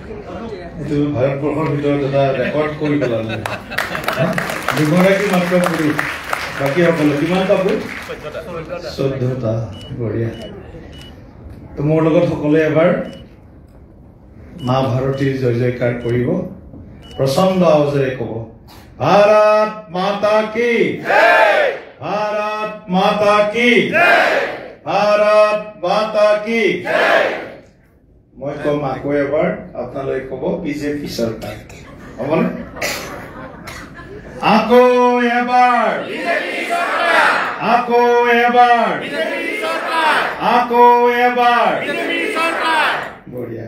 এইটো ভাৰতবৰ্ষৰ ভিতৰত এটা ৰেকৰ্ড কৰি পেলালে দুগৰাকী মাত্ৰ পুৰুষ বাকী সকলো কিমানটা পুৰুষ 14টা বঢ়িয়া তো মোৰ লগত সকলোৱে এবাৰ মা ভাৰতীৰ জয় জয়কাৰ কৰিব প্ৰচণ্ড আৱাজেৰে ক'ব ভাৰত মাতা কি জয় ভাৰত মাতা কি জয় ভাৰত মাতা কি জয় মই কম আকৌ এবাৰ আপোনালোকে ক'ব বিজেপি চৰকাৰ হ'বনে আকৌ এবাৰ বিজেপি চৰকাৰ আকৌ এবাৰ বিজেপি চৰকাৰ আকৌ এবাৰ বিজেপি চৰকাৰ বঢ়িয়া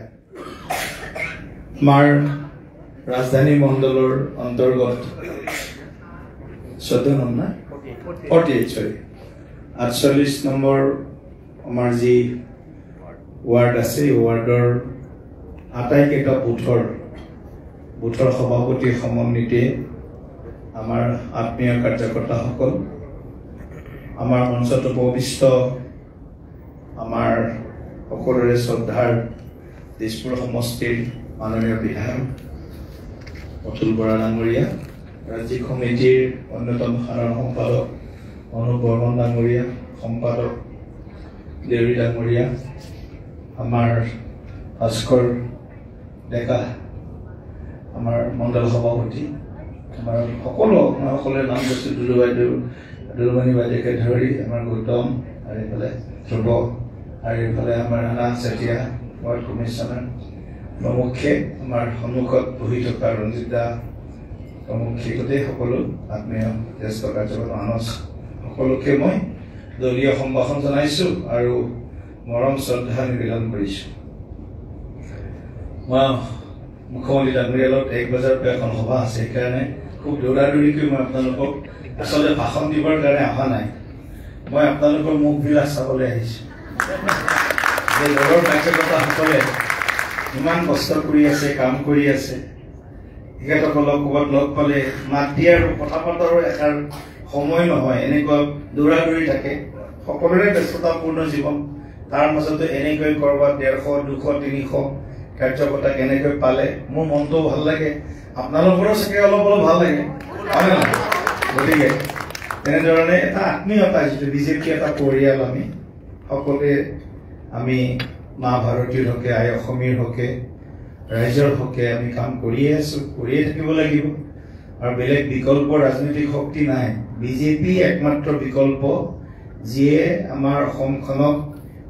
আমাৰ ৰাজধানী মণ্ডলৰ অন্তৰ্গত 14 নং না 48 নম্বৰ আমাৰ যি ৱাৰ্ড আছে ৱাৰ্ডৰ আটাইকেইটা বুথৰ সভাপতি সমন্বিতে আমাৰ আত্মীয় কাৰ্যকৰ্তাসকল আমাৰ মঞ্চত উপবিষ্ট আমাৰ সকলোৰে শ্ৰদ্ধাৰ দিছপুৰ সমষ্টিৰ মাননীয় বিধায়ক অতুল বৰা ডাঙৰীয়া ৰাজ্যিক সমিতিৰ অন্যতম সাধাৰণ সম্পাদক অনুপ বৰ্মন ডাঙৰীয়া সম্পাদক দেউৰী ডাঙৰীয়া আমাৰ ভাস্কৰ ডেকা আমাৰ মণ্ডল সভাপতি আমাৰ সকলোৰে নাম কৈছোঁ দুলুমণি বাইদেউকে ধৰি আমাৰ গৌতম আৰু এইফালে ধ্ৰুৱ আৰু এইফালে আমাৰ ৰাণা চেতিয়া ৱাৰ্ড কমিশ্যনাৰ প্ৰমুখ্যে আমাৰ সন্মুখত বহি থকা ৰঞ্জিত দা প্ৰমুখ্যে গোটেই সকলো আত্মীয় জ্যেষ্ঠ কাৰ্যকৰ্তা মানস সকলোকে মই দলীয় সম্ভাষণ জনাইছোঁ আৰু মৰম শ্ৰদ্ধা নিবেদন কৰিছোঁ মই মুখ্যমন্ত্ৰী ডাঙৰীয়াৰ লগত 1 বজাৰ পৰা এখন সভা আছে সেইকাৰণে খুব দৌৰাদৌৰিকৈ মই আপোনালোকক আচলতে ভাষণ দিবৰ কাৰণে অহা নাই মই আপোনালোকৰ মুখবিলাক চাবলৈ আহিছোঁ যে দলৰ কাৰ্যকৰ্তাসকলে ইমান কষ্ট কৰি আছে কাম কৰি আছে তেখেতসকলক ক'ৰবাত লগ পালে মাত দিয়ে আৰু কথা পতাৰো এষাৰ সময় নহয় এনেকুৱা দৌৰাদৌৰি থাকে সকলোৰে ব্যস্ততাপূৰ্ণ জীৱন তাৰ মাজতে এনেকৈ ক'ৰবাত 150 200 300 কাৰ্যকৰ্তা কেনেকৈ পালে মোৰ মনটো ভাল লাগে আপোনালোকৰো চাগে অলপ ভাল লাগে হয় নহয় গতিকে তেনেধৰণে এটা আত্মীয়তা যিটো বিজেপি এটা পৰিয়াল আমি সকলোৱে আমি মা ভাৰতীৰ হকে আই অসমীৰ হকে ৰাইজৰ হকে আমি কাম কৰিয়ে আছোঁ কৰিয়ে থাকিব লাগিব আৰু বেলেগ বিকল্প ৰাজনৈতিক শক্তি নাই বিজেপি একমাত্ৰ বিকল্প যিয়ে আমাৰ অসমখনক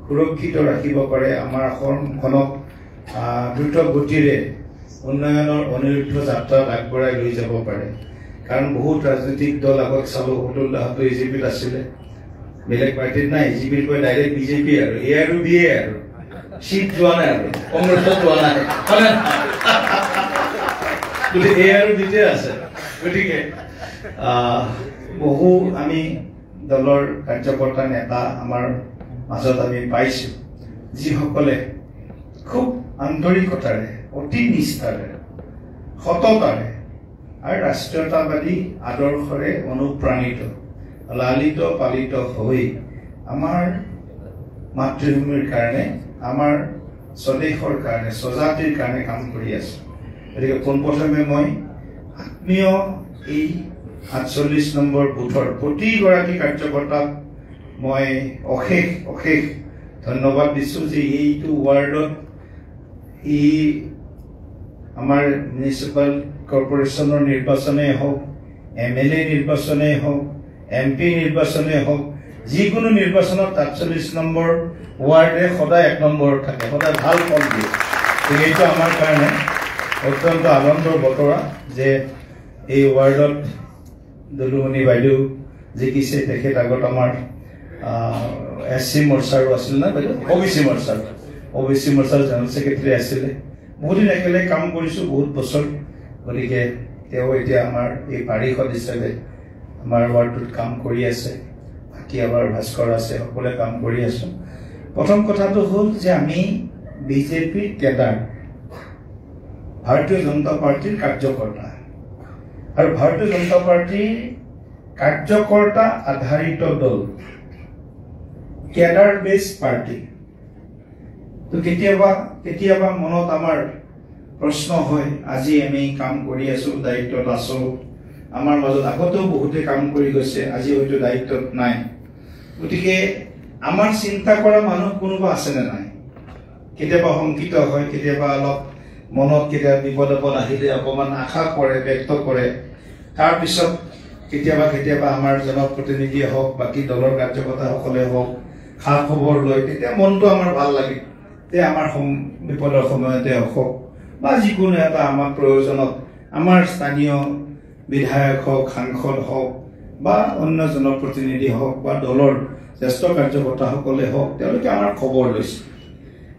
সুৰক্ষিত ৰাখিব পাৰে আমাৰ অসমখনক দ্ৰুত গতিৰে উন্নয়নৰ অনিৰুদ্ধ যাত্ৰাত আগবঢ়াই লৈ যাব পাৰে কাৰণ বহুত ৰাজনৈতিক দল আগত চালোঁ অতুল দাহঁতো এজিপিত আছিলে বেলেগ পাৰ্টিত নাই এজিপিৰ পৰা ডাইৰেক্ট বিজেপি আৰু এ আৰু বি এ আৰু শীত যোৱা নাই আৰু কংগ্ৰেছত যোৱা নাই গতিকে এ আৰু বিতে আছে গতিকে বহু আমি দলৰ কাৰ্যকৰ্তা নেতা আমাৰ মাজত আমি পাইছোঁ যিসকলে খুব আন্তৰিকতাৰে অতি নিষ্ঠাৰে সততাৰে আৰু ৰাষ্ট্ৰীয়তাবাদী আদৰ্শৰে অনুপ্ৰাণিত লালিত পালিত হৈ আমাৰ মাতৃভূমিৰ কাৰণে আমাৰ স্বদেশৰ কাৰণে স্বজাতিৰ কাৰণে কাম কৰি আছে গতিকে পোনপ্ৰথমে মই আত্মীয় এই 48 নম্বৰ বুথৰ প্ৰতিগৰাকী কাৰ্যকৰ্তাক মই অশেষ ধন্যবাদ দিছোঁ যে এইটো ৱাৰ্ডত আমাৰ মিউনিচিপাল কৰ্পোৰেশ্যনৰ নিৰ্বাচনেই হওক MLA নিৰ্বাচনেই হওক MP নিৰ্বাচনেই হওক যিকোনো নিৰ্বাচনত 48 নম্বৰ ৱাৰ্ডে সদায় 1 নম্বৰত থাকে সদায় ভাল ফল দিয়ে এইটো আমাৰ কাৰণে অত্যন্ত আনন্দৰ বতৰা যে এই ৱাৰ্ডত দুলুমণি বাইদেউ জিকিছে তেখেত আগত আমাৰ SC মৰ্চাৰো আছিল না বাইদেউ OBC মৰ্চাৰ জেনেৰেল ছেক্ৰেটাৰী আছিলে বহুদিন একেলগে কাম কৰিছোঁ বহুত বছৰ গতিকে তেওঁ এতিয়া আমাৰ এই পাৰিষদ হিচাপে আমাৰ ৱাৰ্ডটোত কাম কৰি আছে বাকী আমাৰ ভাস্কৰ আছে সকলোৱে কাম কৰি আছোঁ প্ৰথম কথাটো হ'ল যে আমি বিজেপি কেডাৰ ভাৰতীয় জনতা পাৰ্টিৰ কাৰ্যকৰ্তা আৰু ভাৰতীয় জনতা পাৰ্টিৰ কাৰ্যকৰ্তা আধাৰিত দল কেডাৰ বেছ পাৰ্টি তো কেতিয়াবা মনত আমাৰ প্ৰশ্ন হয় আজি আমি কাম কৰি আছো দায়িত্বত আছো আমাৰ মাজত আগতেও বহুতে কাম কৰি গৈছে আজি হয়তো দায়িত্বত নাই গতিকে আমাৰ চিন্তা কৰা মানুহ কোনোবা আছে নে নাই কেতিয়াবা শংকিত হয় কেতিয়াবা অলপ মনত কেতিয়াবা বিপদ আহিলে অকমান আশা কৰে ব্যক্ত কৰে তাৰ পিছত কেতিয়াবা আমাৰ জনপ্ৰতিনিধি হওক বাকি দলৰ কাৰ্যকৰ্তাসকলে হওক খা খবৰ লৈ তেতিয়া মনটো আমাৰ ভাল লাগে তে আমাৰ বিপদৰ সময়তে হওক বা যিকোনো এটা আমাৰ প্ৰয়োজনত আমাৰ স্থানীয় বিধায়ক হওক সাংসদ হওক বা অন্য জনপ্ৰতিনিধি হওক বা দলৰ জ্যেষ্ঠ কাৰ্যকৰ্তাসকলে হওক তেওঁলোকে আমাৰ খবৰ লৈছে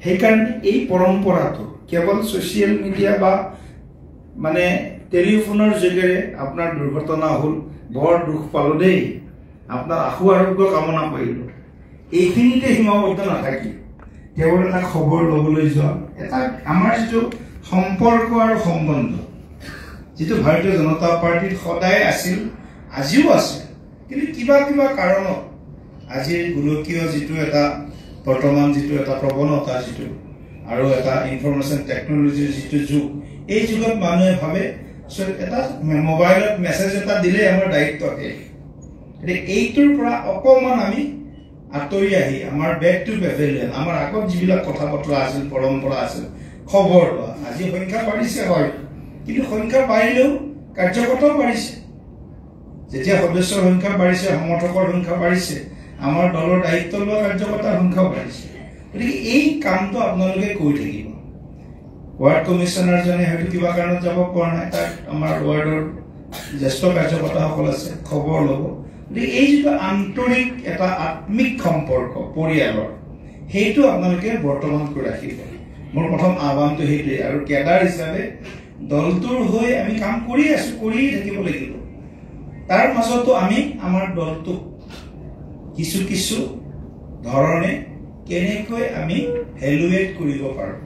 সেইকাৰণে এই পৰম্পৰাটো কেৱল ছ'চিয়েল মিডিয়া বা মানে টেলিফোনৰ যোগেৰে আপোনাৰ দুৰ্ঘটনা হ'ল বৰ দুখ পালো দেই আপোনাৰ আশু আৰোগ্য কামনা কৰিলোঁ এইখিনিতে সীমাবদ্ধ নাথাকি কেৱল এটা খবৰ ল'বলৈ যোৱা এটা আমাৰ যিটো সম্পৰ্ক আৰু সম্বন্ধ যিটো ভাৰতীয় জনতা পাৰ্টিত সদায় আছিল আজিও আছে কিন্তু কিবা কাৰণত আজিৰ গোলকীয় যিটো এটা বৰ্তমান যিটো এটা প্ৰৱণতা যিটো আৰু এটা ইনফৰমেশ্যন টেকনলজিৰ যিটো যুগ এই যুগত মানুহে ভাবে এটা মোবাইলত মেছেজ এটা দিলে আমাৰ দায়িত্ব শেষ এইটোৰ পৰা অকণমান আমি আঁতৰি আহি আমাৰ বেক টু পেভিলিয়ন আমাৰ আগত যিবিলাক কথা বতৰা আছিল পৰম্পৰা আছিল খবৰ লোৱা আজি সংখ্যা বাঢ়িছে হয় কিন্তু সংখ্যা বাঢ়িলেও কাৰ্যকৰ্তাও বাঢ়িছে যেতিয়া সদস্যৰ সংখ্যা বাঢ়িছে সমৰ্থকৰ সংখ্যা বাঢ়িছে আমাৰ দলৰ দায়িত্ব লোৱা কাৰ্যকৰ্তাৰ সংখ্যাও বাঢ়িছে গতিকে এই কামটো আপোনালোকে কৰি থাকিব ৱাৰ্ড কমিশ্যনাৰজনে হয়তো কিবা কাৰণত যাব পৰা নাই তাক আমাৰ ৱাৰ্ডৰ জ্যেষ্ঠ কাৰ্যকৰ্তাসকল আছে খবৰ ল'ব গতিকে এই যিটো আন্তৰিক এটা আত্মিক সম্পৰ্ক পৰিয়ালৰ সেইটো আপোনালোকে বৰ্তমান কৰি ৰাখিব মোৰ প্ৰথম আহ্বানটো সেইটোৱে আৰু কেডাৰ হিচাপে দলটোৰ হৈ আমি কাম কৰি আছো কৰিয়ে থাকিব লাগিব তাৰ মাজতো আমি আমাৰ দলটোক কিছু ধৰণে কেনেকৈ আমি ভেলুৱেট কৰিব পাৰোঁ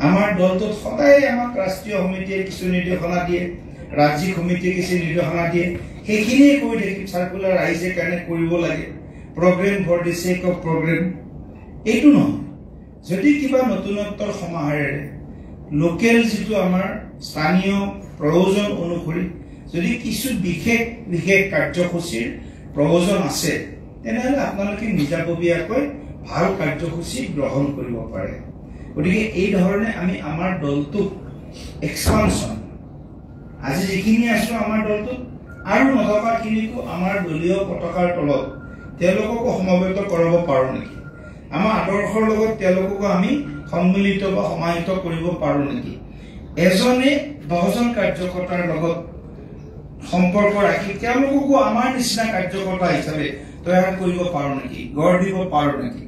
আমাৰ দলটোত সদায় আমাক ৰাষ্ট্ৰীয় সমিতিয়ে কিছু নিৰ্দেশনা দিয়ে ৰাজ্যিক সমিতিয়ে কিছু নিৰ্দেশনা দিয়ে সেইখিনিয়ে কৰি থাকিম চাৰ্কুলাৰ আহিছে কাৰণে কৰিব লাগে program for the check of program এইটো নহয় যদি কিবা নতুনত্বৰ সমাহাৰেৰে লোকেল যিটো আমাৰ স্থানীয় প্ৰয়োজন অনুসৰি যদি কিছু বিশেষ কাৰ্যসূচীৰ প্ৰয়োজন আছে তেনেহ'লে আপোনালোকে নিজাববীয়াকৈ ভাল কাৰ্যসূচী গ্ৰহণ কৰিব পাৰে গতিকে এই ধৰণে আমি আমাৰ দলটোক এক্সপানশ্যন আজি যিখিনি আছো আমাৰ দলটোত আৰু নথকাখিনিকো আমাৰ দলীয় পতাকাৰ তলত তেওঁলোককো সমবেত কৰাব পাৰোঁ নেকি আমাৰ আদৰ্শৰ লগত তেওঁলোককো আমি সন্মিলিত বা সমাহিত কৰিব পাৰোঁ নেকি এজনে 10জন কাৰ্যকৰ্তাৰ লগত সম্পৰ্ক ৰাখি তেওঁলোককো আমাৰ নিচিনা কাৰ্যকৰ্তা হিচাপে তৈয়াৰ কৰিব পাৰোঁ নেকি গঢ় দিব পাৰোঁ নেকি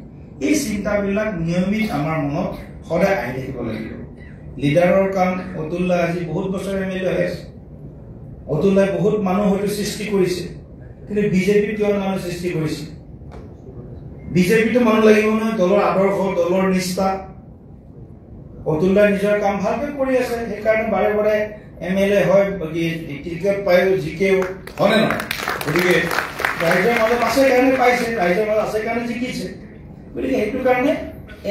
এই চিন্তাবিলাক নিয়মিত আমাৰ মনত সদায় আহি থাকিব লাগিব লিডাৰৰ কাম অতুল্লা আজি বহুত বছৰ এমএলএ হৈ আছে অতুল্লাই বহুত মানুহ হয়তো সৃষ্টি কৰিছে কিন্তু বিজেপি কিয় মানুহ সৃষ্টি কৰিছে বিজেপিটো মানুহ লাগিব নহয় দলৰ আদৰ্শ দলৰ নিষ্ঠা অতুল্লাই নিজৰ কাম ভালকৈ কৰি আছে সেইকাৰণে বাৰে এমএলএ হয় টিকেট পায়ো জিকেও হয়নে নহয় গতিকে ৰাইজৰ মাজত আছে কাৰণে পাইছে ৰাইজৰ মাজত আছে কাৰণে জিকিছে গতিকে সেইটো কাৰণে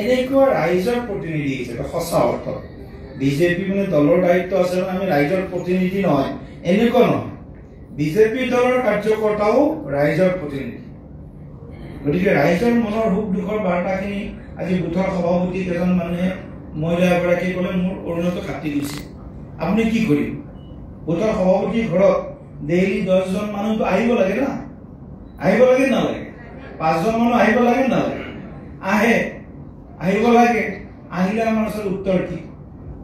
এনেকুৱা ৰাইজৰ প্ৰতিনিধি হিচাপে সঁচা অৰ্থত বিজেপি মানে দলৰ দায়িত্ব আছে আমি ৰাইজৰ প্ৰতিনিধি নহয় এনেকুৱা নহয় বিজেপি দলৰ কাৰ্যকৰ্তাও ৰাইজৰ প্ৰতিনিধি গতিকে ৰাইজৰ মনৰ সুখ দুখৰ বাৰ্তাখিনি আজি বুথৰ সভাপতি কেইজন মানুহে মহিলা এগৰাকী ক'লে মোৰ অৰুণাটো কাটি গৈছে আপুনি কি কৰিব বুথৰ সভাপতিৰ ঘৰত ডেইলি 10জন মানুহটো আহিব লাগে না আহিব লাগে নালাগে 5জন মানুহ আহিব লাগে নালাগে আহিব লাগে আহিলে আমাৰ ওচৰত উত্তৰ কি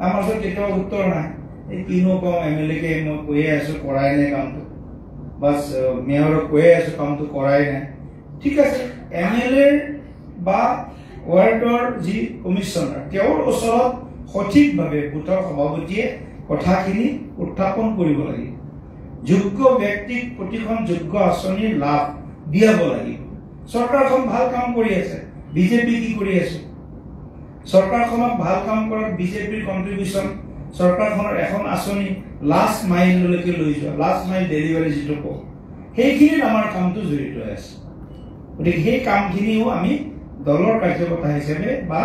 আমাৰ ওচৰত কেতিয়াবা উত্তৰ নাই এই কিনো কম এমএলএকে মই কৈয়ে আছো কৰাই নাই কামটো বাছ মেয়ৰক কৈয়ে আছো কামটো কৰাই নাই ঠিক আছে এমএলএ বা ৱাৰ্ডৰ যি কমিশ্যনাৰ তেওঁৰ ওচৰত সঠিকভাৱে বুথৰ সভাপতিয়ে কথাখিনি উত্থাপন কৰিব লাগিব যোগ্য ব্যক্তিক প্ৰতিখন যোগ্য আঁচনিৰ লাভ দিয়াব লাগিব চৰকাৰখন ভাল কাম কৰি আছে বিজেপি কি কৰি আছে চৰকাৰখনক ভাল কাম কৰাত বিজেপিৰ কণ্ট্ৰিবিউশ্যন চৰকাৰখনৰ এখন আঁচনি লাষ্ট মাইললৈকে লৈ যোৱা লাষ্ট মাইল ডেলিভাৰী যিটো কওঁ সেইখিনিত আমাৰ কামটো জড়িত হৈ আছে গতিকে সেই কামখিনিও আমি দলৰ কাৰ্যকৰ্তা হিচাপে বা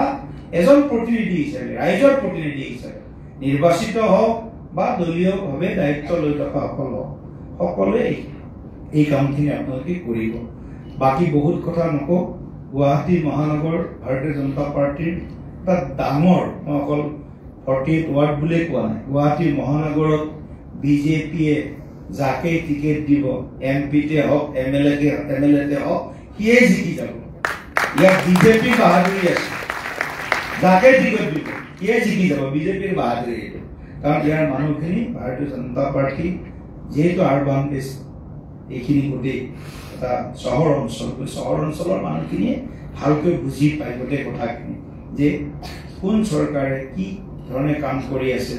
এজন প্ৰতিনিধি হিচাপে ৰাইজৰ প্ৰতিনিধি হিচাপে নিৰ্বাচিত হওক বা দলীয়ভাৱে দায়িত্ব লৈ থকা সকলোৱে এই কামখিনি আপোনালোকে কৰিব। বাকী বহুত কথা নকওঁ। গুৱাহাটী মহানগৰ ভাৰতীয় জনতা পাৰ্টিৰ এটা ডাঙৰ, মই অকল 48 ৱাৰ্ড বুলিয়ে কোৱা নাই, গুৱাহাটী মহানগৰত বিজেপিয়ে যাকে টিকেট দিব, এমপিতে হওক এমএলএতে হওক, সিয়ে জিকি যাব। ইয়াত বিজেপিৰ বাহাদুৰি আছে। যাকে টিকেট দিব সিয়ে জিকি যাব, বিজেপিৰ বাহাদুৰি এইটো। কাৰণ ইয়াৰ মানুহখিনি ভাৰতীয় জনতা পাৰ্টি যিহেতু আৰবান বেছ, এইখিনি গোটেই এটা চহৰ অঞ্চলৰ মানুহখিনিয়ে ভালকৈ বুজি পায় গোটেই কথাখিনি, যে কোন চৰকাৰে কি ধৰণে কাম কৰি আছে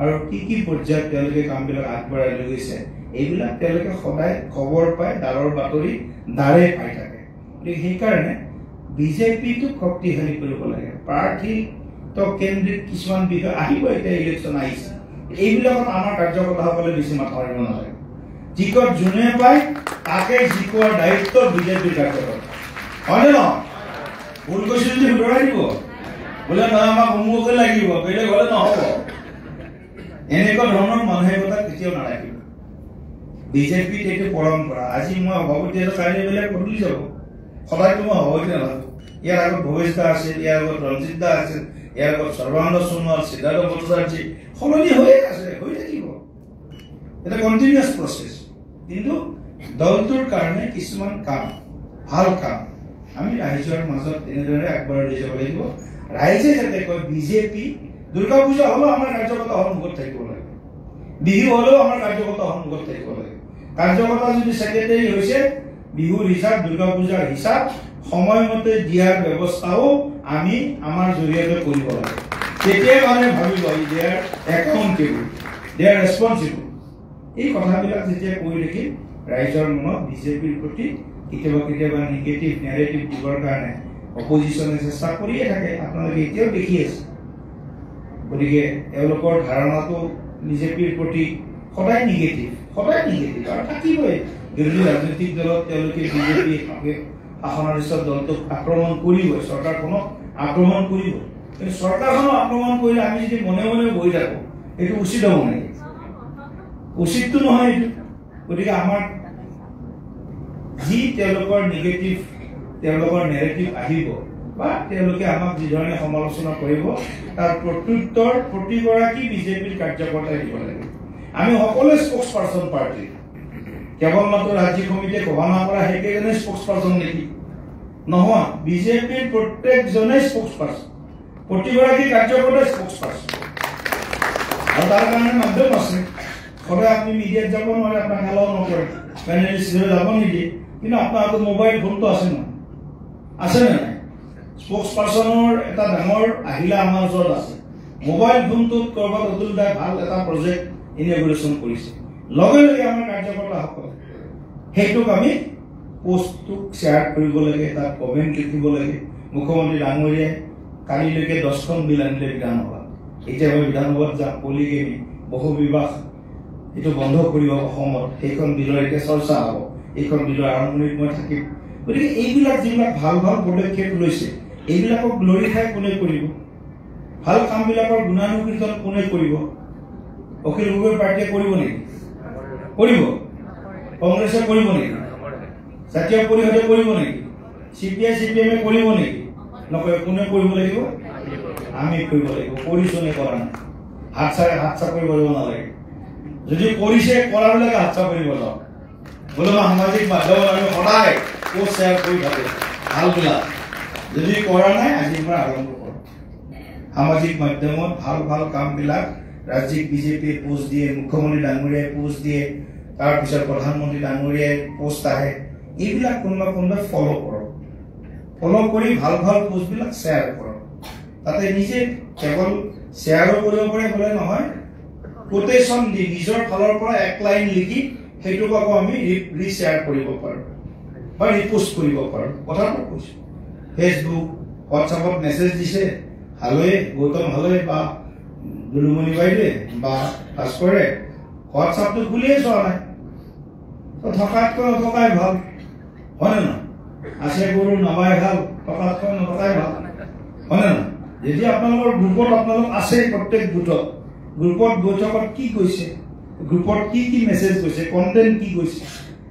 আৰু কি পৰ্যায়ত তেওঁলোকে কামবিলাক আগবঢ়াই লৈ গৈছে, এইবিলাক তেওঁলোকে সদায় খবৰ পায়, দাৰৰ বাতৰি দাৰে পাই থাকে। গতিকে সেইকাৰণে বিজেপিটোক শক্তিশালী কৰিব লাগে। প্ৰাৰ্থী কেন্দ্ৰিক কিছুমান বিষয় আহিব, এতিয়া ইলেকশ্যন আহিছে, এইবিলাকত আমাৰ কাৰ্যকৰ্তাসকলে বেছি মাথা মাৰিব নালাগে। টিকট যোনে পায় তাকে জিকোৱাৰ দায়িত্ব বিজেপিৰ কাৰ্যকৰ্তা, হয়নে নহয়? ভুল কৈছে যদি শুধৰাই দিব, বোলে নহয় আমাক অমুকে লাগিব, বেলেগ হলে নহব। এনেকুৱা ধৰণৰ মানসিকতা কেতিয়াও নাৰাখিব। বিজেপিত এইটো পৰম্পৰা। আজি মই সভাপতি আছো, কাইলৈ বেলেগ বদলি যাব। সদায়তো মই সভাপতি নাথাকো। ইয়াৰ আগত ভৱেশ দা আছিল, ইয়াৰ আগত ৰঞ্জিত দা আছিল, ইয়াৰ আগত সৰ্বানন্দ সোণোৱাল, সিদ্ধাৰ্থ ভট্টাচাৰ্যী, সলনি হৈয়ে আছে, হৈ থাকিব। এটা কণ্টিনিউৱাছ প্ৰচেছ। কিন্তু দলটোৰ কাৰণে কিছুমান কাম, ভাল কাম আমি ৰাইজৰ মাজত এনেদৰে আগবঢ়াই লৈ যাব লাগিব। ৰাইজে যাতে কয় বিজেপি, দুৰ্গা পূজা হলেও আমাৰ কাৰ্যকৰ্তা সন্মুখত থাকিব লাগে, বিহু হলেও আমাৰ কাৰ্যকৰ্তা সন্মুখত থাকিব লাগে। কাৰ্যকৰ্তা যদি ছেক্ৰেটাৰী হৈছে, বিহুৰ হিচাপ, দুৰ্গা পূজাৰ হিচাপ সময়মতে দিয়াৰ ব্যৱস্থাও আমি আমাৰ জৰিয়তে কৰিব লাগে। তেতিয়াই মানুহে ভাবিব দে আৰ একাউণ্টেবল, দে আৰ ৰেছপনচিবল। এই কথাবিলাক যেতিয়া কৈ দেখি ৰাইজৰ মনত বিজেপিৰ প্ৰতি কেতিয়াবা নিগেটিভ নেৰেটিভ দিবৰ কাৰণে অপজিশ্যনে চেষ্টা কৰিয়ে থাকে, আপোনালোকে এতিয়াও দেখি আছে। গতিকে এওঁলোকৰ ধাৰণাটো বিজেপিৰ প্ৰতি সদায় নিগেটিভ আৰু থাকিবই। বিৰোধী ৰাজনৈতিক দলত তেওঁলোকে বিজেপি শাসনৰ পিছত দলটোক আক্ৰমণ কৰিবই, চৰকাৰখনক আক্ৰমণ কৰিব। কিন্তু চৰকাৰখনক আক্ৰমণ কৰিলে আমি যদি মনে মনে বহি থাকো, এইটো উচিত হ'ব নেকি? উচিতটো নহয় এইটো। গতিকে আমাৰ যি তেওঁলোকৰ নিগেটিভ, তেওঁলোকৰ নেৰেটিভ আহিব বা তেওঁলোকে আমাক যি ধৰণে সমালোচনা কৰিব, তাৰ প্ৰত্যুত্তৰ প্ৰতিগৰাকী বিজেপিৰ কাৰ্যকৰ্তাই দিব লাগে। আমি সকলোৱে স্পোক্স পাৰ্চন পাৰ্টি, কেৱল মাত্ৰ ৰাজ্যিক সমিতিয়ে ঘোষণা কৰা সেইকেইজনে স্পোক্স পাৰ্চন নেকি? নহয়, বিজেপিৰ প্ৰত্যেকজনে স্পোক্স পাৰ্চন, প্ৰতিগৰাকী কাৰ্যকৰ্তাই স্পোক্স পাৰ্চন। আৰু তাৰ কাৰণে মাধ্যম আছে। সদায় আপুনি মিডিয়াত যাব নোৱাৰে, আপোনাক এলাও নকৰে, পেনেলিষ্ট হিচাপে যাব নিদিয়ে। কিন্তু আপোনাৰ হাতত মোবাইল ফোনটো আছে নহয়, আছে নে নাই? স্পোক্স পাৰ্চনৰ এটা ডাঙৰ আহিলা আমাৰ ওচৰত আছে। মোবাইল ফোনটোত কৰবাত অতুল দাই ভাল এটা প্ৰজেক্ট ইনগ্ৰেশ্যন কৰিছে, লগে লগে আমাৰ কাৰ্যকৰ্তাসকল সেইটোক আমি পোষ্টটোক শ্বেয়াৰ কৰিব লাগে, তাত কমেণ্ট লিখিব লাগে। মুখ্যমন্ত্ৰী ডাঙৰীয়াই কালিলৈকে 10খন বিল আনিলে বিধানসভাত। এতিয়া মই বিধানসভাত যাম, পলিগেমি, বহু বিবাহ, এইটো বন্ধ কৰিব অসমত, সেইখন বিলৰ এতিয়া চৰ্চা হ'ব, এইখন বিলৰ আৰম্ভণিত মই থাকিম। গতিকে এইবিলাক যিবিলাক ভাল ভাল পদক্ষেপ লৈছে, এইবিলাকক গ্লৰিফাই কোনে কৰিব? ভাল কামবিলাকৰ গুণানুকীৰ্তন কোনে কৰিব? অখিল গগৈ পাৰ্টিয়ে কৰিব নেকি? কৰিব? কংগ্ৰেছে কৰিব নেকি? জাতীয় পৰিষদে কৰিব নেকি? CPI CPM কৰিব নেকি? নকৰে। কোনে কৰিব লাগিব? আমি কৰিব লাগিব। কৰিছনে কৰা নাই? হাত চাপৰি কৰিব নালাগে। যদি কৰিছে কৰাবিলাকে হাত চাপৰি কৰিব যাওক। বোলে সামাজিক মাধ্যমত আমি সদায় পোষ্ট শ্বেয়াৰ কৰি থাকো ভালবিলাক। যদি কৰা নাই আজিৰ পৰা আৰম্ভ কৰক। সামাজিক মাধ্যমত ভাল ভাল কামবিলাক ৰাজ্যিক বিজেপিয়ে পোষ্ট দিয়ে, মুখ্যমন্ত্ৰী ডাঙৰীয়াই পোষ্ট দিয়ে, তাৰপিছত প্ৰধানমন্ত্ৰী ডাঙৰীয়াই পোষ্ট আহে। এইবিলাক কোনোবাই ফলো কৰক। ফলো কৰি ভাল ভাল পোষ্টবিলাক শ্বেয়াৰ কৰক। তাতে নিজে কেৱল শ্বেয়াৰো কৰিব পাৰে বোলে নহয়, কোটেশ্যন দি নিজৰ ফালৰ পৰা এক লাইন লিখি সেইটোক আকৌ আমি ৰিশ্বেয়াৰ কৰিব পাৰোঁ বা ৰিপোষ্ট কৰিব পাৰোঁ। কথাটো কৈছোঁ। ফেচবুক, হোৱাটছআপত মেছেজ দিছে, হালৈ গৌতম হালৈ বা দুলুমণি বাইদেৱে বা ভাস্কৰে, হোৱাটছআপটো খুলিয়ে চোৱা নাই। থকাতকৈ নথকাই ভাল, হয়নে নহয়? আছে গৰু নামাই ভাল, থকাতকৈ নথকাই ভাল, হয়নে নহয়? যদি আপোনালোকৰ গ্ৰুপত আপোনালোক আছে, প্ৰত্যেক গোটত গ্ৰুপত বৈঠকত কি কৈছে, গ্ৰুপত কি কি মেছেজ গৈছে, কণ্টেণ্ট কি গৈছে,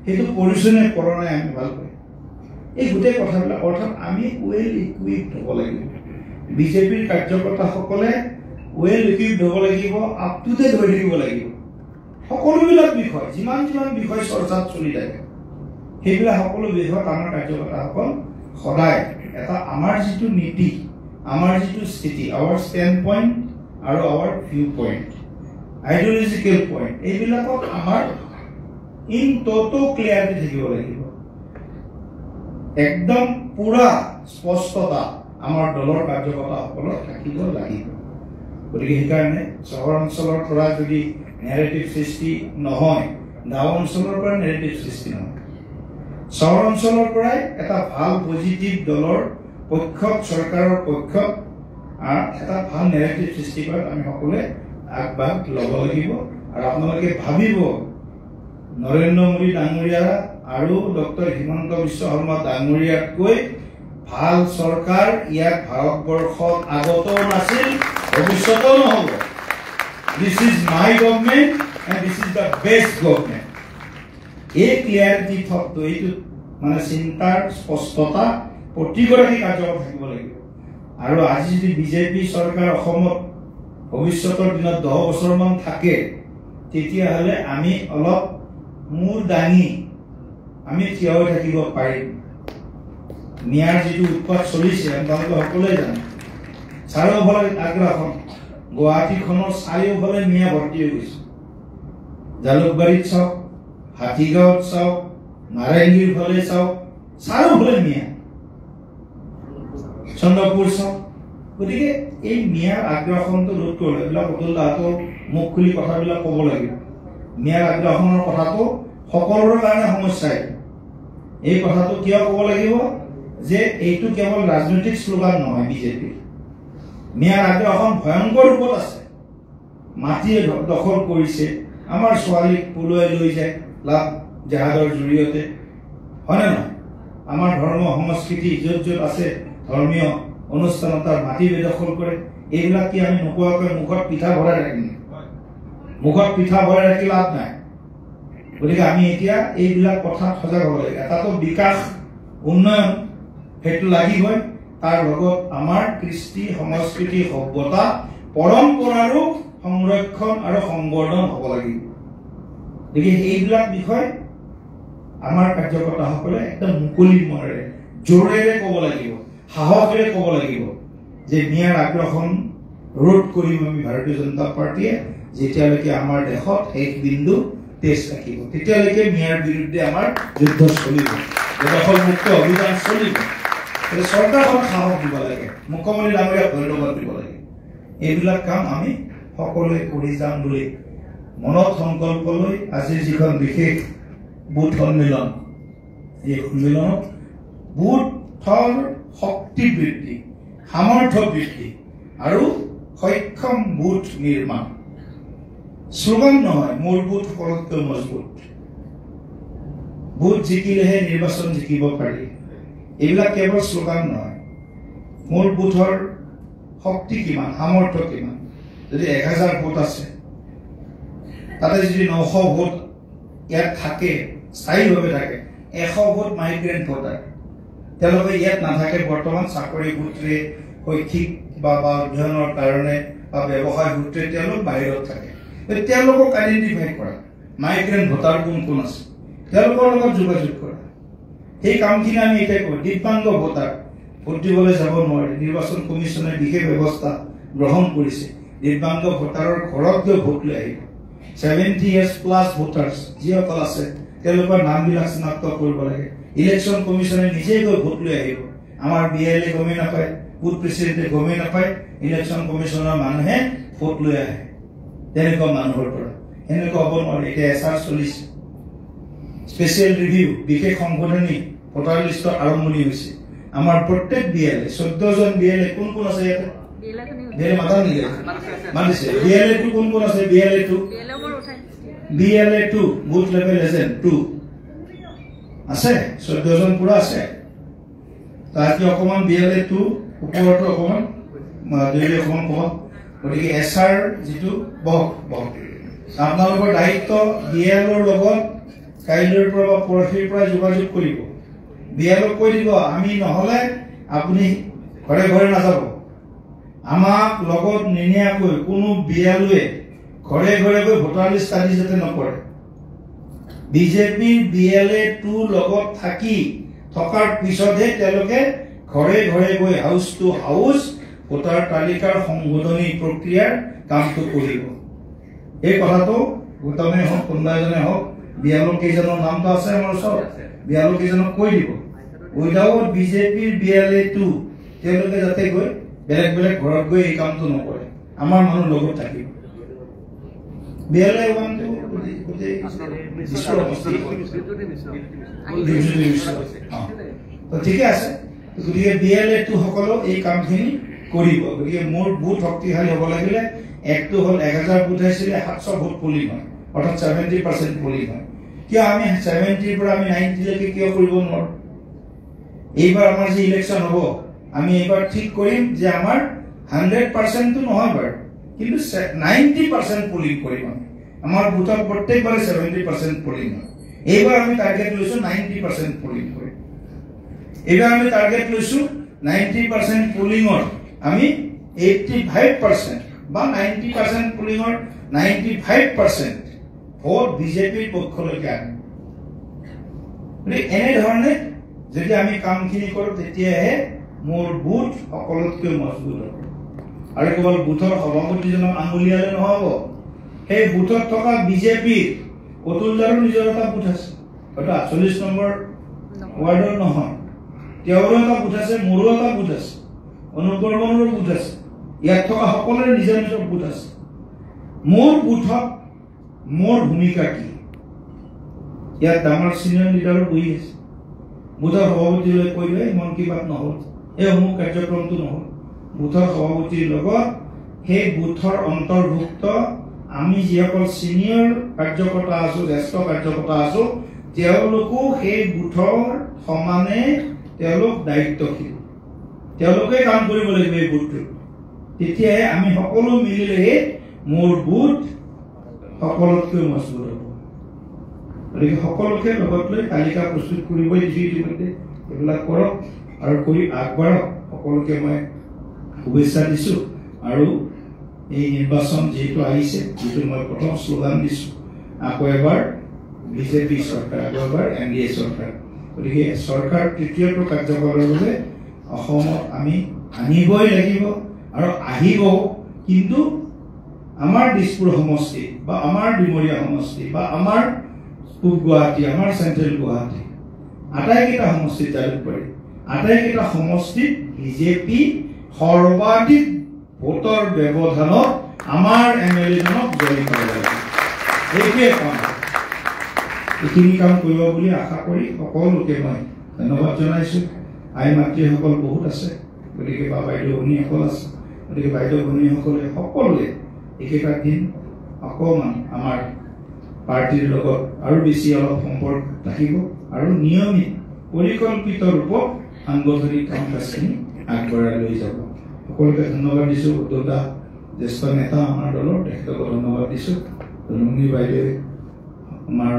সেইটো পৰিচয় কৰা নাই আমি ভালকৈ। এই গোটেই কথাবিলাক অৰ্থাৎ আমি ৱেল ইকুইপড হ'ব লাগিব। বিজেপিৰ কাৰ্যকৰ্তাসকলে ৱেল ইকুইপড হ'ব লাগিব, আপ টু ডেট হৈ থাকিব লাগিব। সকলোবিলাক বিষয় যিমান বিষয় চৰ্চাত চলি থাকে সেইবিলাক সকলো বিষয়ত আমাৰ কাৰ্যকৰ্তাসকল সদায় এটা আমাৰ যিটো নীতি, আমাৰ যিটো স্থিতি, আৱাৰ ষ্টেণ্ড পইণ্ট আৰু আৱাৰ ভিউ পইণ্ট, আইডিঅলজিকেল পইণ্ট, এইবিলাকত আমাৰ ইন টোটো ক্লিয়াৰিটি থাকিব লাগিব। একদম পুৰা স্পষ্টতা আমাৰ দলৰ কাৰ্যকৰ্তাসকলৰ থাকিব লাগিব। গতিকে সেইকাৰণে চহৰ অঞ্চলৰ পৰা যদি নেৰেটিভ সৃষ্টি নহয়, গাঁও অঞ্চলৰ পৰা নেৰেটিভ সৃষ্টি নহয়, চহৰ অঞ্চলৰ পৰাই এটা ভাল পজিটিভ দলৰ পক্ষত, চৰকাৰৰ পক্ষত এটা ভাল নেৰেটিভ সৃষ্টি কৰাত আমি সকলোৱে আগভাগ ল'ব লাগিব। আৰু আপোনালোকে ভাবিব নৰেন্দ্ৰ মোদী ডাঙৰীয়া আৰু ডক্টৰ হিমন্ত বিশ্ব শৰ্মা ডাঙৰীয়াতকৈ ভাল চৰকাৰ ইয়াত ভাৰতবৰ্ষত আগতেও নাছিল, ভৱিষ্যতেও নহ'ব। This is my government and this is the best government. এই ক্লিয়াৰিটি থকটো, এইটো মানে চিন্তাৰ স্পষ্টতা প্ৰতিগৰাকী কাৰ্যকৰ্তা থাকিব লাগিব। আৰু আজি যদি বিজেপি চৰকাৰ অসমত ভৱিষ্যতৰ দিনত 10 বছৰমান থাকে, তেতিয়াহ'লে আমি অলপ মূৰ দাঙি আমি থিয় হৈ থাকিব পাৰিম। মিয়াৰ যিটো উৎপাত চলিছে আপোনালোকে সকলোৱে জানে। চাৰিওফালে আগ্ৰাসন, গুৱাহাটীখনৰ চাৰিওফালে মিয়া ভৰ্তি হৈ গৈছে। জালুকবাৰীত চাওক, হাতীগাঁৱত চাওক, নাৰেংগীৰ ফালে চাওক, চাৰিওফালে মিয়া, চন্দ্ৰপুৰ চাওক। গতিকে এই মিয়াৰ আগ্ৰাসনটো ৰোধ কৰিবলৈ এইবিলাক অতুল দাহঁতৰ মুখ খুলি কথাবিলাক ক'ব লাগিব। মিয়াৰ আগ্ৰাসনৰ কথাটো সকলোৰে কাৰণে সমস্যা। এই কথাটো কিয় ক'ব লাগিব যে এইটো কেৱল ৰাজনৈতিক শ্লোগান নহয় বিজেপিৰ। মিয়াৰ আগ্ৰাসন ভয়ংকৰ ৰূপত আছে। মাটিয়ে দখল কৰিছে, আমাৰ ছোৱালীক পলুৱাই লৈ যায় লাভ জাহাজৰ জৰিয়তে, হয়নে নহয়? আমাৰ ধৰ্ম সংস্কৃতি য'ত য'ত আছে ধৰ্মীয় অনুষ্ঠানত তাৰ মাটি বেদখল কৰে। এইবিলাক কি আমি নোকোৱাকৈ মুখত পিঠা ভৰাই ৰাখিম? মুখত পিঠা ভৰাই ৰাখি লাভ নাই। গতিকে আমি এতিয়া এইবিলাক কথাত সজাগ হ'ব লাগে। এটাতো বিকাশ, উন্নয়ন, সেইটো লাগিবই। তাৰ লগত আমাৰ কৃষ্টি, সংস্কৃতি, সভ্যতা, পৰম্পৰাৰো সংৰক্ষণ আৰু সংবৰ্ধন হ'ব লাগিব। গতিকে এইবিলাক বিষয় আমাৰ কাৰ্যকৰ্তাসকলে একদম মুকলি মনেৰে, জোৰেৰে ক'ব লাগিব, সাহসেৰে ক'ব লাগিব যে মিয়াৰ আগ্ৰাসন ৰোধ কৰিম আমি ভাৰতীয় জনতা পাৰ্টীয়ে যেতিয়ালৈকে আমাৰ দেশত শেষ বিন্দু তেজ ৰাখিব। তেতিয়ালৈকে মিয়াৰ বিৰুদ্ধে আমাৰ যুদ্ধ চলিব, দখলমুক্ত অভিযান চলিব। চৰকাৰখন সাহস দিব লাগে, মুখ্যমন্ত্ৰী ডাঙৰীয়াক ধন্যবাদ দিব লাগে। এইবিলাক কাম আমি সকলোৱে কৰি যাম বুলি মনত সংকল্প লৈ আজিৰ যিখন বিশেষ বুথ সন্মিলন, এই সন্মিলনত বুথৰ শক্তি বৃদ্ধি, সামৰ্থ্য বৃদ্ধি আৰু সক্ষম বুথ নিৰ্মাণ, শ্লোগান নহয়, মোৰ বুথ সকলোতকৈ মজবুত। বুথ জিকিলেহে নিৰ্বাচন জিকিব পাৰি, এইবিলাক কেৱল শ্লোগান নহয়। মোৰ বুথৰ শক্তি কিমান, সামৰ্থ্য কিমান। যদি 1000 ভোট আছে, তাতে যদি 900 ভোট ইয়াত থাকে, স্থায়ীভাৱে থাকে, 100 ভোট মাইগ্ৰেণ্ট ভোটাৰ, তেওঁলোকে ইয়াত নাথাকে, বৰ্তমান চাকৰি সূত্ৰে, শৈক্ষিক বা অধ্যয়নৰ কাৰণে বা ব্যৱসায় সূত্ৰে তেওঁলোক বাহিৰত থাকে। তেওঁলোকক আইডেণ্টিফাই কৰা, মাইগ্ৰেণ্ট ভোটাৰ কোন কোন আছে, তেওঁলোকৰ লগত যোগাযোগ কৰা। সেই কামখিনি আমি এতিয়া কৰোঁ। দিব্যাংগ ভোটাৰ ভোট দিবলৈ যাব নোৱাৰে, নিৰ্বাচন কমিশ্যনে বিশেষ ব্যৱস্থা গ্ৰহণ কৰিছে। দিব্যাংগ ভোটাৰৰ ঘৰত গৈ ভোট লৈ আহিব। 70 years প্লাছ ভোটাৰ্ছ যিসকল আছে তেওঁলোকৰ নামবিলাক চিনাক্ত কৰিব লাগে। ইলেকশ্যন কমিশ্যনে নিজে গৈ ভোট লৈ আহিব। আমাৰ BLA গমেই নাপায়, বুথ প্ৰেচিডেণ্টে গমেই নাপায়, ইলেকশ্যন কমিশ্যনৰ মানুহে ভোট লৈ আহে তেনেকুৱা মানুহৰ পৰা। এনেকুৱা হ'ব নোৱাৰে। এতিয়া SR চলিছে, স্পেচিয়েল ৰিভিউ, বিশেষ সংশোধনী ভোটাৰ লিষ্টৰ আৰম্ভণি হৈছে। আমাৰ প্ৰত্যেক BLA 14 জন BLA কোন কোন আছে ইয়াতে? মাতা নিলে মাতিছে। BLA 2 কোন কোন আছে? BLA 2 বুথ লেভেল এজেণ্ট 2 আছে, 14 জন পুৰা আছে। তাত অকমান BLA 2 ওপৰতো অকমান দেৰি অকমান কমত গতিকে এছাৰ যিটো বহক আপোনালোকৰ দায়িত্ব বিএলৰ লগত কাইলৈৰ পৰা বা পৰহিৰ পৰা যোগাযোগ কৰিব বিএলক কৈ দিব আমি নহলে আপুনি ঘৰে ঘৰে নাযাব আমাক লগত নিনিয়াকৈ কোনো বিএলৱে ঘৰে ঘৰে গৈ ভোটাৰ লিষ্ট আদি যাতে নকৰে বিজেপিৰ বিএলএ 2 লগত থাকি থকাৰ পিছতহে তেওঁলোকে ঘৰে ঘৰে গৈ হাউচ টু হাউচ ভোটাৰ তালিকাৰ সংশোধনী প্ৰক্ৰিয়াৰ কামটো কৰিব এই কথাটো গোটামে হওক কোনোবা এজনে হওক বিএলঅ কেইজনৰ নামটো আছে আমাৰ ওচৰত বিএলঅ কেইজনক কৈ দিব উইদাউট বিজেপিৰ বিএলএ 2 তেওঁলোকে যাতে গৈ বেলেগ বেলেগ ঘৰত গৈ এই কামটো নকৰে আমাৰ মানুহ লগত থাকিব বিএলএ 1 2 ঠিকে আছে গতিকে বিএলএ 2 সকলো এই কামখিনি কৰিব গতিকে মোৰ বুথ শক্তিশালী হ'ব লাগিলে একটো হল 1000 বুথ আছিলে 700 ভোট পুলিং হয় অৰ্থাৎ 70% পুলিং হয় কিয় আমি 70 পৰা আমি 90 লৈকে কিয় কৰিব নোৱাৰো এইবাৰ আমাৰ যে ইলেকশ্যন হ'ব আমি এইবাৰ ঠিক কৰিম যে আমাৰ 100% তো নহয় বাৰু কিন্তু 90% পুলিং কৰিম আমাৰ বুথত প্ৰত্যেকবাৰে 70% পুলিং হয় এইবাৰ আমি টাৰ্গেট লৈছো 90% পুলিং কৰিম এইবাৰ আমি টাৰ্গেট লৈছো 90% পুলিংৰ আমি 85% বা 90% পুলিংৰ 95% ভোট বিজেপিৰ পক্ষলৈকে আনিম এনে ধৰণে যদি আমি কামখিনি কৰোঁ তেতিয়াহে মোৰ বুথ সকলোতকৈ মজবুত হ'ব আৰু কেৱল বুথৰ সভাপতিজনক আঙুলিয়ালে নহ'ব সেই বুথত থকা বিজেপিৰ অতুলদাৰো নিজৰ এটা বুথ আছে হয়তো 48 নম্বৰ ৱাৰ্ডৰ নহয় তেওঁৰো এটা বুথ আছে মোৰো এটা বুথ আছে অনুপৰ্বণৰো বুথ আছে ইয়াত থকা সকলোৰে নিজৰ নিজৰ বুথ আছে মোৰ বুথত মোৰ ভূমিকা কি ইয়াত ডাঙৰ চিনিয়ৰ লিডাৰো বহি আছে বুথৰ সভাপতিলৈ কৈ দিয়ে মন কি বাত নহ'ল এই অমুক কাৰ্যক্ৰমটো নহ'ল বুথৰ সভাপতিৰ লগত সেই বুথৰ অন্তৰ্ভুক্ত আমি যিসকল চিনিয়ৰ কাৰ্যকৰ্তা আছো জ্যেষ্ঠ কাৰ্যকৰ্তা আছো তেওঁলোকো সেই বুথৰ সমানে তেওঁলোক দায়িত্বশীল তেওঁলোকে কাম কৰিব লাগিব এই বুথটো তেতিয়াহে আমি সকলো মিলিলেহে মোৰ বুথ সকলোতকৈ মজবুত হ'ব গতিকে সকলোকে লগত লৈ তালিকা প্ৰস্তুত কৰিবই ইতিমধ্যে এইবিলাক কৰক আৰু কৰি আগবাঢ়ক সকলোকে মই শুভেচ্ছা দিছো আৰু এই নিৰ্বাচন যিহেতু আহিছে যিটো মই প্ৰথম শ্লোগান দিছো আকৌ এবাৰ বিজেপি চৰকাৰ আকৌ এবাৰ এনডিএ চৰকাৰ গতিকে চৰকাৰ তৃতীয়টো কাৰ্যকালৰ বাবে অসমত আমি আনিবই লাগিব আৰু আহিব কিন্তু আমাৰ দিছপুৰ সমষ্টি বা আমাৰ ডিমৰীয়া সমষ্টি বা আমাৰ পূব গুৱাহাটী আমাৰ চেণ্ট্ৰেল গুৱাহাটী আটাইকেইটা সমষ্টিত জালুকবাৰী আটাইকেইটা সমষ্টিত বিজেপি সৰ্বাধিক ভোটৰ ব্যৱধানত আমাৰ এমএলএজনক জয়ী কৰিব লাগিব এইটোৱে কাম এইখিনি কাম কৰিব বুলি আশা কৰি সকলোকে মই ধন্যবাদ জনাইছো আই মাতৃসকল বহুত আছে গতিকে বা বাইদেউ ভনীসকল আছে গতিকে বাইদেউ ভনীসকলে সকলোৱে একেটা দিন অকণমান আমাৰ পাৰ্টিৰ লগত আৰু বেছি অলপ সম্পৰ্ক ৰাখিব আৰু নিয়মিত পৰিকল্পিত ৰূপত সাংগঠনিক কাম কাজখিনি আগবঢ়াই লৈ যাব সকলোকে ধন্যবাদ দিছো উদ্যোগা জ্যেষ্ঠ নেতা আমাৰ দলৰ তেখেতক ধন্যবাদ দিছো ৰুমনি বাইদেৱে আমাৰ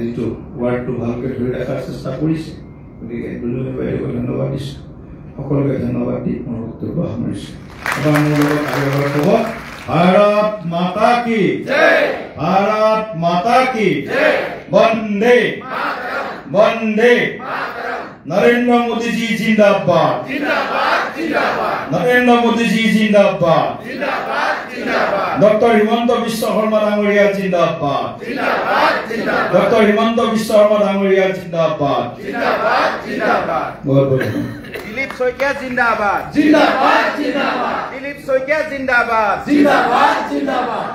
যিটো ৱাৰ্ডটো ভালকৈ ধৰি ৰখাৰ চেষ্টা কৰিছে গতিকে দুলুমনি বাইদেউক ধন্যবাদ দিছো সকলোকে ধন্যবাদ দি মোৰ বক্তব্য সামৰিছো এবাৰ মোৰ লগত আগবঢ়াই ক'ব भारत माता की जय भारत माता की जय वंदे वंदे नरेंद्र मोदी जी जिंदाबाद जिंदाबाद जिंदाबाद नरेंद्र मोदी जी जिंदाबाद जिंदाबाद जिंदाबाद डॉक्टर हिमंत विश्व शर्मा डांगरिया जिंदाबाद जिंदाबाद जिंदाबाद डॉक्टर हिमंत विश्व शर्मा डांगरिया जिंदाबाद जिंदाबाद जिंदाबाद बहुत बहुत दिलीप सोइकिया जिंदाबाद जिंदाबाद जिंदाबाद दिलीप सोइकिया जिंदाबाद जिंदाबाद जिंदाबाद